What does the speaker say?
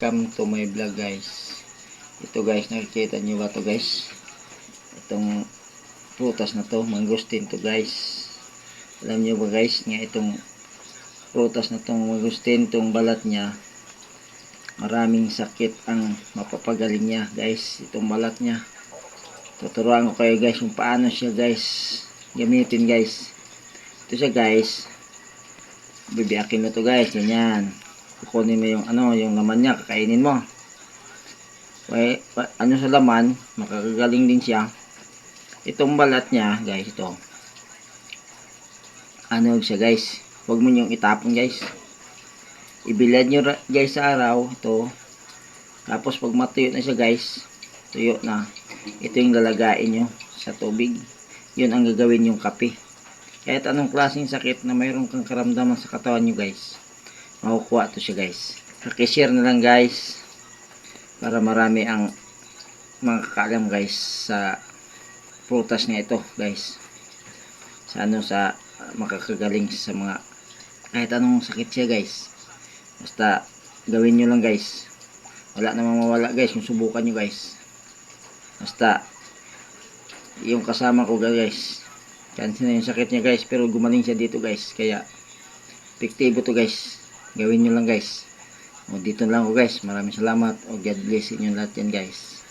Welcome to my vlog guys. Ito guys, nakikita nyo ba to guys? Itong prutas na to, mangustin to guys. Alam nyo ba guys, nga itong prutas na tong mangustin, itong balat niya, maraming sakit ang mapapagaling niya guys, itong balat niya. Tuturuan ko kayo guys kung paano siya guys gamitin guys. Ito siya guys, bibiyakin mo to guys, ganyan. Kukunin mo yung yung laman niya, kakainin mo. Ano sa laman, makakagaling din siya. Itong balat niya, guys, ito. Ano siya, guys? Huwag mo niyong itapon, guys. Ibilad niyo guys sa araw, ito. Tapos pag matuyo na siya, guys, tuyo na. Ito yung lalagain niyo sa tubig. Yun ang gagawin yung kape. Kahit anong klaseng sakit na mayroon kang karamdaman sa katawan niyo, guys, makukuha to siya guys. Pakishare na lang guys para marami ang makakaalam guys sa prutas niya ito guys. Sa makakagaling sa mga kahit anong sakit siya guys. Basta gawin nyo lang guys. Wala namang mawala guys kung subukan nyo guys. Basta yung kasama ko guys, chance na yung sakit niya guys, pero gumaling siya dito guys. Kaya epektibo to guys. Gawin nyo lang guys. O dito lang ako guys. Maraming salamat. O God bless inyo lahat yan guys.